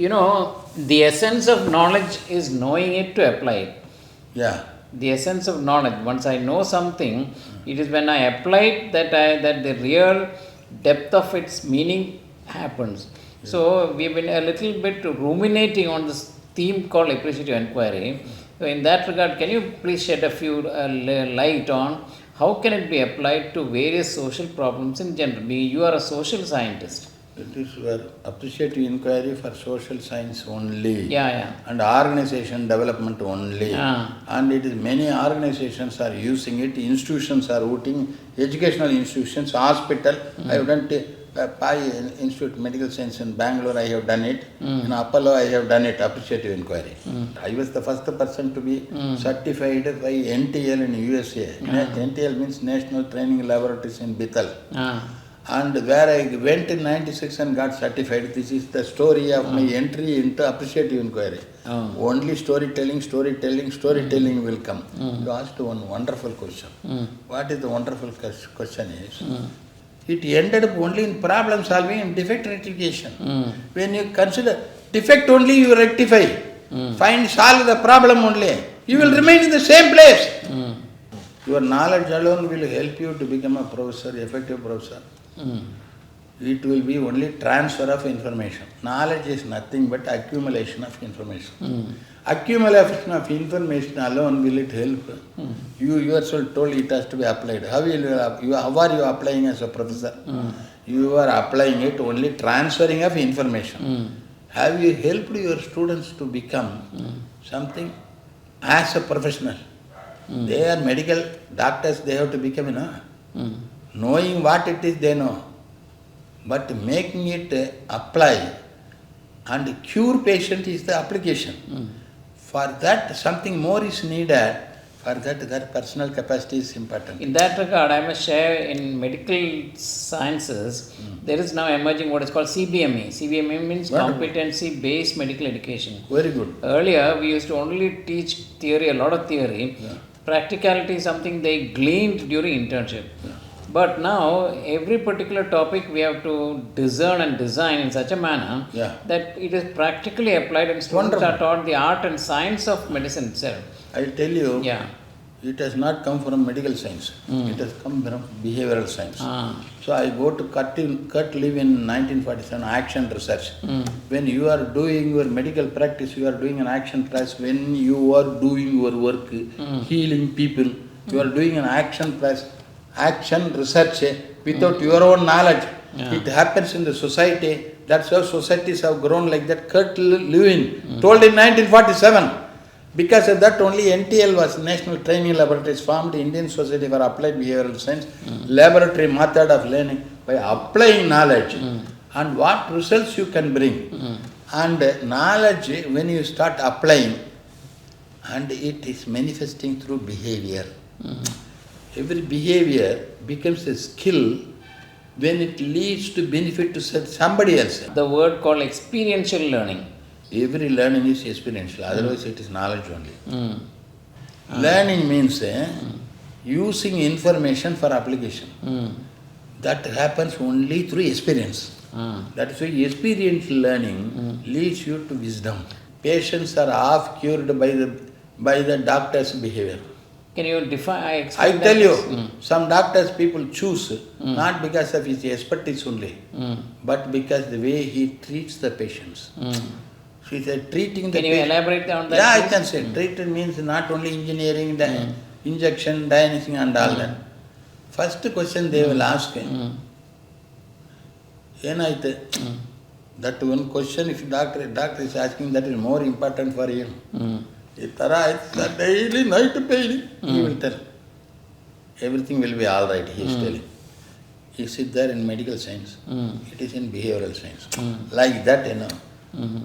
The essence of knowledge is knowing it to apply it. Yeah. The essence of knowledge. Once I know something, it is when I apply it that the real depth of its meaning happens. Yeah. So we've been a little bit ruminating on this theme called Appreciative Inquiry. So in that regard, can you please shed a few light on how can it be applied to various social problems in general? You are a social scientist. It is where appreciative inquiry for social science only. Yeah. And organization development only. And it is many organizations are using it, institutions are voting, educational institutions, hospital. I have done Pai Institute Medical Science in Bangalore, I have done it. In Apollo, I have done it, appreciative inquiry. I was the first person to be certified by NTL in USA. NTL means National Training Laboratories in Bithal. And where I went in 96 and got certified. This is the story of my entry into appreciative inquiry. Only storytelling will come. You asked one wonderful question. What is the wonderful question is, it ended up only in problem solving and defect rectification. When you consider defect only, you rectify. Solve the problem only. You will remain in the same place. Your knowledge alone will help you to become a professor, effective professor. It will be only transfer of information. Knowledge is nothing but accumulation of information. Accumulation of information alone will it help? You yourself told it has to be applied. How are you applying as a professor? You are applying it only transferring of information. Have you helped your students to become something as a professional? They are medical doctors, they have to become, knowing what it is, they know. But making it apply and cure patient is the application. For that, something more is needed. For that personal capacity is important. In that regard, I must share in medical sciences, there is now emerging what is called CBME. CBME means competency-based medical education. Very good. Earlier, we used to only teach theory, a lot of theory. Practicality is something they gleaned during internship. But now, every particular topic we have to discern and design in such a manner that it is practically applied and students are taught the art and science of medicine itself. I tell you, it has not come from medical science. It has come from behavioral science. So I go to Kurt Live in 1947, action research. When you are doing your medical practice, you are doing an action practice. When you are doing your work, healing people, you are doing an action practice. Action research without your own knowledge. It happens in the society. That's how societies have grown like that. Kurt Lewin told in 1947. Because of that only NTL was National Training Laboratories formed, Indian Society for Applied Behavioral Science, laboratory method of learning by applying knowledge and what results you can bring. And knowledge, when you start applying, and it is manifesting through behavior. Every behavior becomes a skill when it leads to benefit to somebody else. The word called experiential learning. Every learning is experiential, otherwise it is knowledge only. Learning means using information for application. That happens only through experience. That is why experiential learning leads you to wisdom. Patients are half cured by the doctor's behavior. Can you define? I tell you, some doctors people choose not because of his expertise only, but because the way he treats the patients. She said treating the patient. Can you elaborate on that? Yeah, I can say. Treated means not only engineering, injection, diagnosing and all that. First question they will ask, that one question if doctor is asking, that is more important for him. Daily night pain, he will tell. Everything will be all right, he is telling. Is it there in medical science? It is in behavioral science. Like that,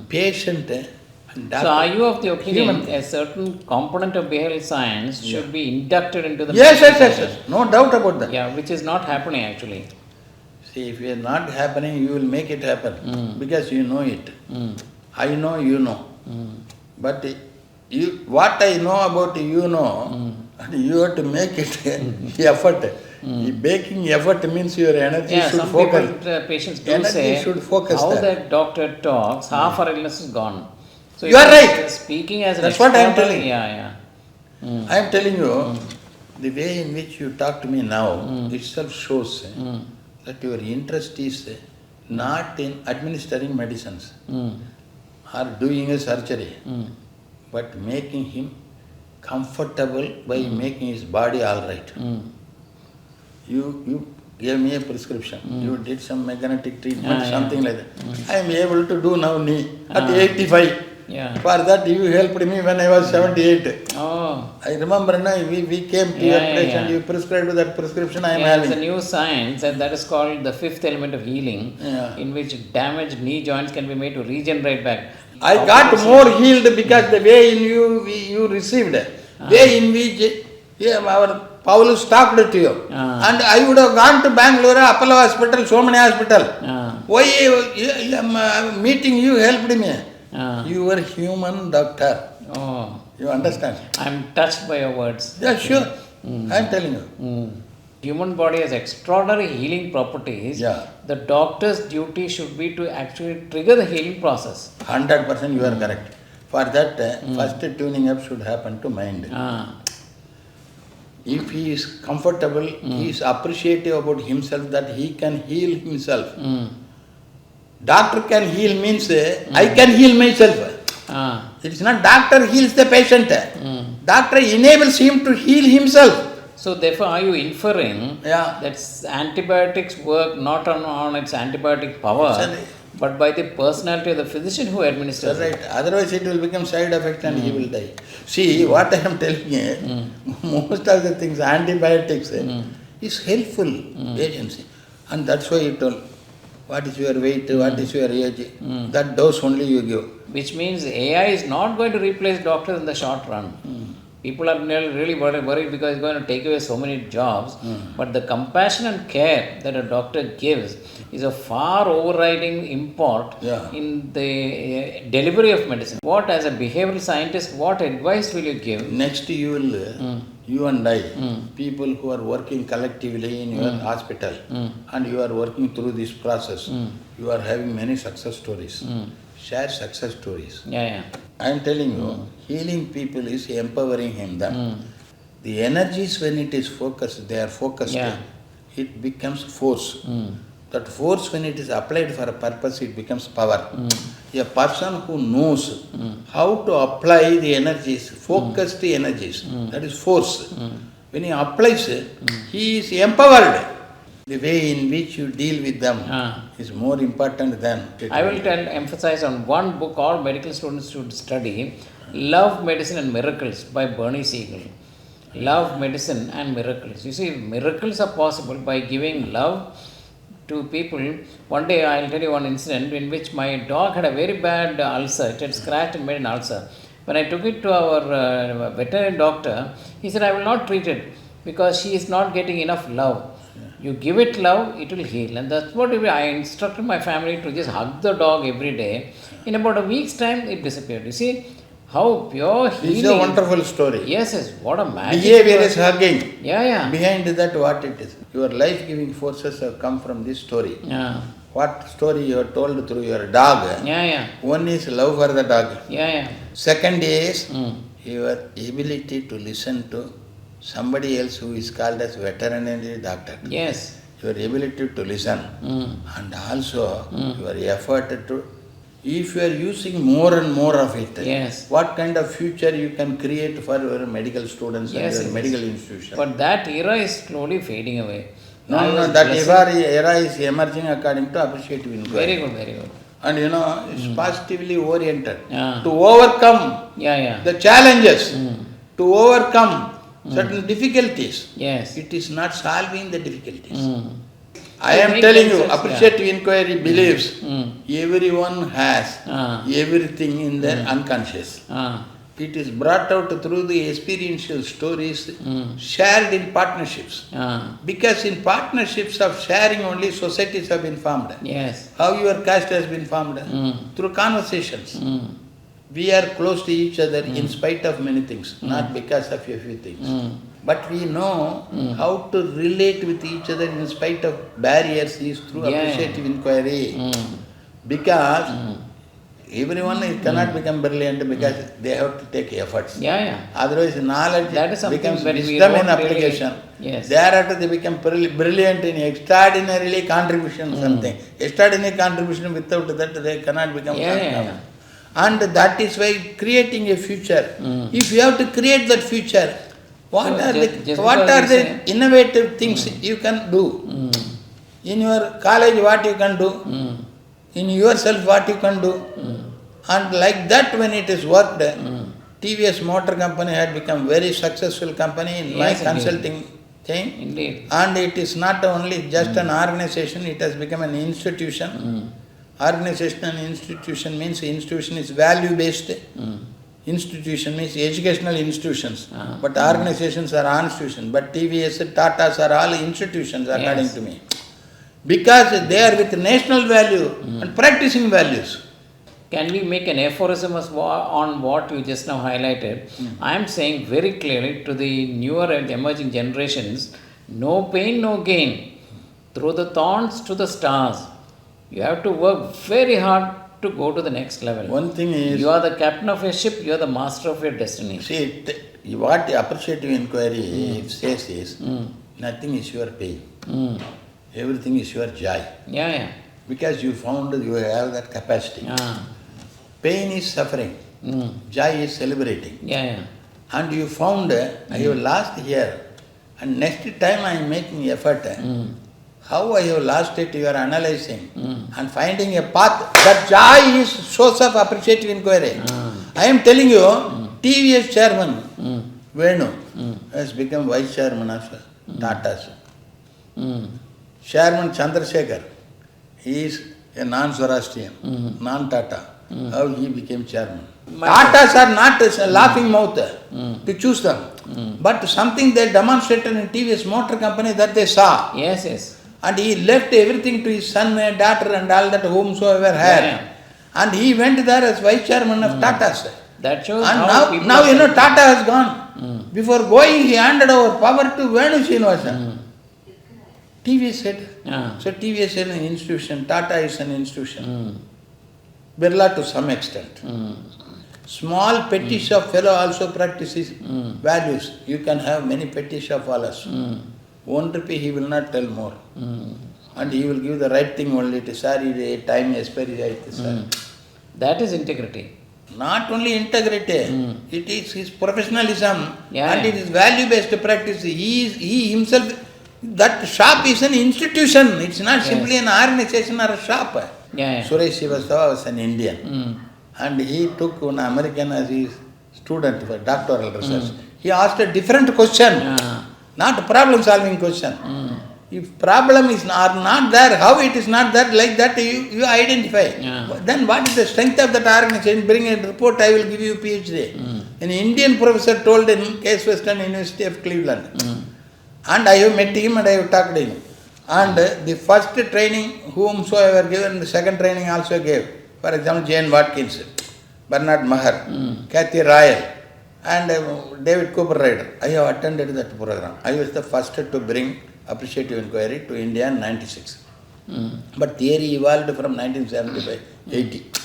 patient and doctor. So are you of the opinion a certain component of behavioral science should be inducted into the Yes. No doubt about that. Yeah, which is not happening actually. See, if it is not happening, you will make it happen because you know it. I know, you know. But what I know about you know, and you have to make it effort. Making effort means your energy Yeah, should some focus. people, patients do Energy say, should focus how there. that doctor talks, half our illness is gone. So You are if he's right. speaking as an That's what I am external, telling. yeah. I am telling you, the way in which you talk to me now itself shows that your interest is not in administering medicines or doing a surgery, but making him comfortable by making his body all right. You gave me a prescription, you did some magnetic treatment, something like that. I am able to do now knee at 85. Yeah. For that you helped me when I was 78. Oh. I remember now we came to your place and you prescribed that prescription I am There's having. a new science and that is called the fifth element of healing, in which damaged knee joints can be made to regenerate back. I got more healed because the way in you received, way in which our Paulus talked to you. And I would have gone to Bangalore, Apollo Hospital, so many hospital. Why meeting you helped me? You were human doctor. Oh. You understand? I'm touched by your words. Yeah, sure. I am telling you. Human body has extraordinary healing properties. Yeah. The doctor's duty should be to actually trigger the healing process. 100% you are correct. For that, first tuning up should happen to mind. If he is comfortable, he is appreciative about himself that he can heal himself. Doctor can heal means I can heal myself. It is not doctor heals the patient. Doctor enables him to heal himself. So therefore, are you inferring that antibiotics work not on its antibiotic power, but by the personality of the physician who administers it? Right. Otherwise it will become side effect and he will die. See, what I am telling you, most of the things, antibiotics is helpful agency. And that's why you told, what is your weight, what is your age, that dose only you give. Which means AI is not going to replace doctors in the short run. People are really worried because it's going to take away so many jobs. But the compassion and care that a doctor gives is a far overriding import in the delivery of medicine. What, as a behavioral scientist, what advice will you give? Next you will, you and I, people who are working collectively in your hospital and you are working through this process, you are having many success stories. Share success stories. I am telling you, healing people is empowering them. The energies, when it is focused, they are focused, it becomes force. That force, when it is applied for a purpose, it becomes power. A person who knows how to apply the energies, focused energies, that is force. When he applies it, he is empowered. The way in which you deal with them is more important than... I will emphasize on one book all medical students should study, Love, Medicine and Miracles by Bernie Siegel. Love, Medicine and Miracles. You see, miracles are possible by giving love to people. One day, I will tell you one incident in which my dog had a very bad ulcer. It had scratched and made an ulcer. When I took it to our veterinary doctor, he said, I will not treat it because she is not getting enough love. You give it love, it will heal. And that's what I instructed my family to just hug the dog every day. In about a week's time, it disappeared. You see how pure healing. It's a wonderful story. Yes, what a magic. Behavior is hugging. Behind that, what it is. Your life-giving forces have come from this story. What story you are told through your dog. One is love for the dog. Second is your ability to listen to somebody else who is called as veterinary doctor. Your ability to listen and also your effort to, if you are using more and more of it, what kind of future you can create for your medical students and your medical institution. But that era is slowly fading away. No, that era is emerging according to appreciative inquiry. Very good. And it's positively oriented to overcome the challenges, to overcome certain difficulties. It is not solving the difficulties. I am telling you, Appreciative Inquiry believes everyone has everything in their unconscious. It is brought out through the experiential stories shared in partnerships. Because in partnerships of sharing only societies have been formed. How your caste has been formed? Through conversations. We are close to each other in spite of many things, not because of a few things. But we know how to relate with each other in spite of barriers is through appreciative inquiry. Because everyone cannot become brilliant because they have to take efforts. Otherwise, knowledge becomes wisdom in application. Thereafter, they become brilliant in extraordinarily contribution something. Extraordinary contribution, without that they cannot become And that is why creating a future. If you have to create that future, what are the innovative things you can do? In your college, what you can do? In yourself, what you can do? And like that, when it is worked, TVS Motor Company had become very successful company in my consulting thing. Indeed. And it is not only just an organization, it has become an institution. Organization and institution means institution is value-based. Institution means educational institutions. But organizations are institutions. But TVS, Tatas are all institutions according to me. Because they are with national value and practicing values. Can we make an aphorism on what you just now highlighted? I am saying very clearly to the newer and emerging generations, no pain, no gain. Through the thorns to the stars. You have to work very hard to go to the next level. One thing is... You are the captain of your ship, you are the master of your destiny. See, what appreciative inquiry says is, nothing is your pain. Everything is your joy. Because you found you have that capacity. Pain is suffering. Joy is celebrating. And you found, I have lost here. And next time I am making effort. How I have lost it, you are analyzing and finding a path. That joy is source of appreciative inquiry. I am telling you, TVS chairman, Venu, has become vice chairman of Tata's. Chairman Chandrasekhar, he is a non-Zoroastrian, non-Tata. How he became chairman? Tatas are not a laughing mouth to choose them. But something they demonstrated in TVS Motor Company that they saw. And he left everything to his son and daughter and all that whomsoever had. And he went there as vice chairman of Tata's. That shows and now you know Tata has gone. Before going, he handed over power to Venu Srinivasan. TVS said. So TVS is an institution, Tata is an institution. Birla to some extent. Small petty shop fellow also practices values. You can have many petty shop fellows. 1 rupee he will not tell more. And he will give the right thing only to sorry, time expiry. That is integrity. Not only integrity, it is his professionalism and it is value-based practice. He himself, that shop is an institution. It's not simply an organization or a shop. Suresh Srivastava was an Indian. And he took one American as his student for doctoral research. He asked a different question. Not a problem-solving question. If problem is not there, how it is not there, like that you identify. Then what is the strength of that organization? Bring a report, I will give you PhD. An Indian professor told in Case Western University of Cleveland. And I have met him and I have talked to him. And the first training whomsoever given, the second training also gave. For example, Jane Watkins, Bernard Maher, Kathy Royal, and David Cooper Ryder. I have attended that program. I was the first to bring appreciative inquiry to India in 96. But theory evolved from 1975-80.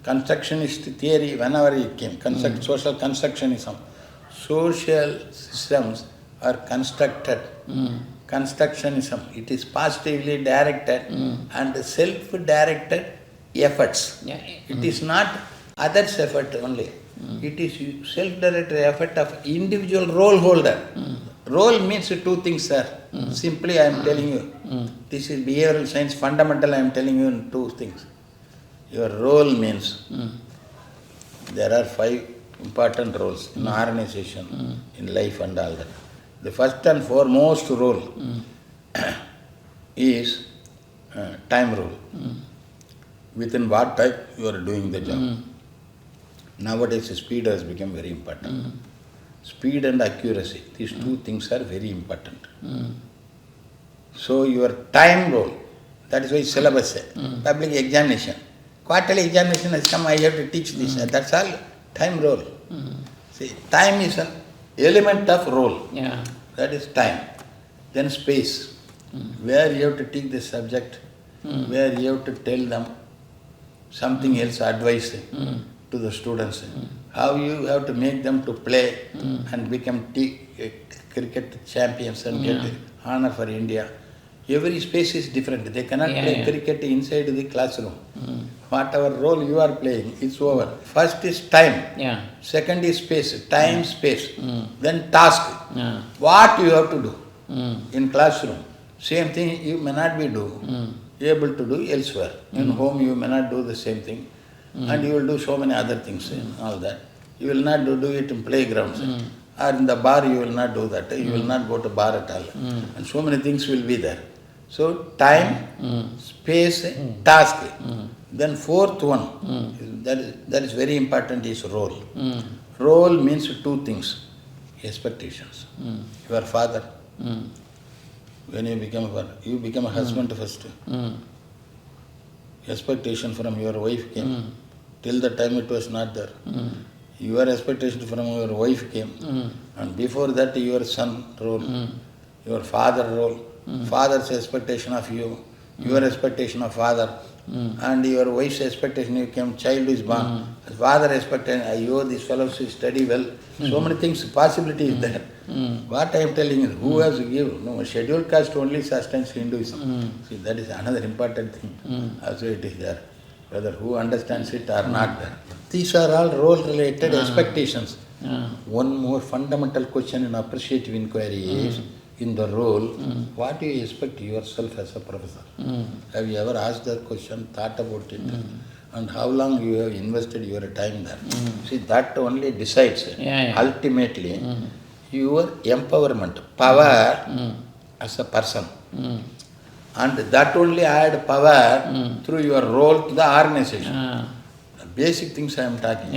Constructionist theory, whenever it came, social constructionism. Social systems are constructed. Constructionism, it is positively directed and self-directed efforts. It is not others' effort only. It is self-directed effort of individual role holder. Role means two things, sir. Simply I am telling you. This is behavioral science fundamental, I am telling you in two things. Your role means there are 5 important roles in organization, in life and all that. The first and foremost role is time role. Within what time you are doing the job. Nowadays speed has become very important. Speed and accuracy, these two things are very important. So your time role, that is why syllabus, public examination. Quarterly examination has come, I have to teach this. That's all time role. See, time is element of role. Yeah. That is time. Then space, where you have to take the subject, where you have to tell them something else, advice to the students, how you have to make them to play and become cricket champions and get honor for India. Every space is different. They cannot play cricket inside the classroom. Whatever role you are playing, it's over. First is time. Yeah. Second is space. Time, space. Then task. What you have to do in classroom. Same thing you may not be able to do elsewhere. In home you may not do the same thing. And you will do so many other things and all that. You will not do it in playgrounds. Or in the bar you will not do that. You will not go to bar at all. And so many things will be there. So time, space, task. Then fourth one, that is very important, is role. Role means two things. Expectations. Your father, when you become a husband first. Expectation from your wife came. Till the time it was not there. Your expectation from your wife came. And before that your son role, your father role, father's expectation of you, your expectation of father, and your wife's expectation, you came, child is born. Father expectation, this fellow should study well. So many things, possibility is there. What I am telling is, who has given? No, scheduled caste only sustains Hinduism. See, that is another important thing. Also it is there. Whether who understands it or not there. These are all role-related expectations. One more fundamental question in appreciative inquiry is, in the role, what do you expect yourself as a professor? Have you ever asked that question, thought about it? And how long you have invested your time there? See, that only decides ultimately your empowerment, power as a person. And that only add power through your role to the organization. Basic things I am talking.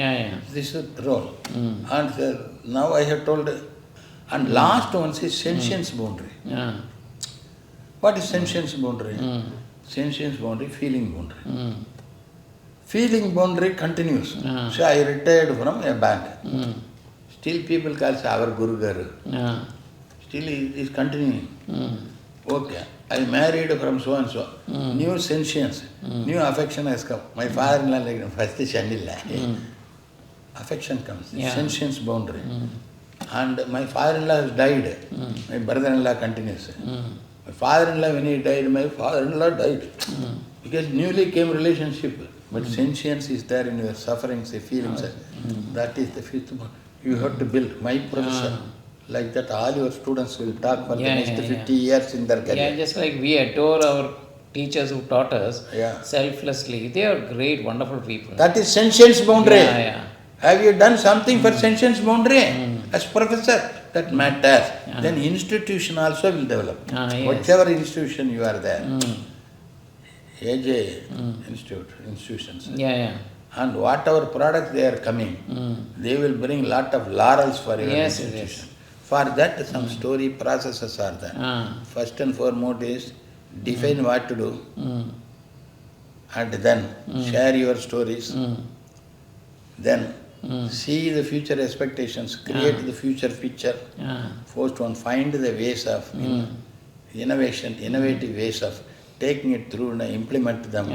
This is role. And now I have told. And last one is sentience boundary. What is sentience boundary? Sentience boundary, feeling boundary. Feeling boundary continues. So I retired from a bank. Still people call our Guru Garu. Still it is continuing. Okay, I married from so and so. New sentience, new affection has come. My father-in-law like first Chandila. Affection comes, sentience boundary. And my father-in-law has died. My brother-in-law continues. My father-in-law, when he died, my father-in-law died. Because newly came relationship. But sentience is there in your sufferings, feelings. That is the fifth one. You have to build. My professor, like that all your students will talk for the next 50 years in their career. Yeah, just like we adore our teachers who taught us selflessly. They are great, wonderful people. That is sentience boundary. Have you done something for sentience boundary? As professor, that matters. Then institution also will develop. Whichever institution you are there. AJ institutions. And whatever products they are coming, they will bring lot of laurels for your institution. For that, some story processes are there. First and foremost is define what to do, and then share your stories. Then see the future expectations, create the future picture. First one, find the ways of innovation, innovative ways of taking it through and implement them.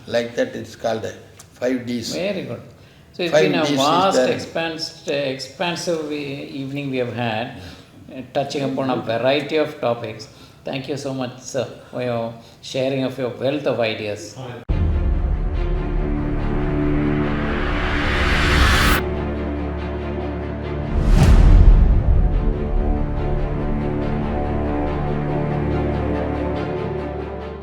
Like that, it's called 5 Ds. Very good. So it's been a vast, expansive evening we have had, touching upon a variety of topics. Thank you so much, sir, for your sharing of your wealth of ideas.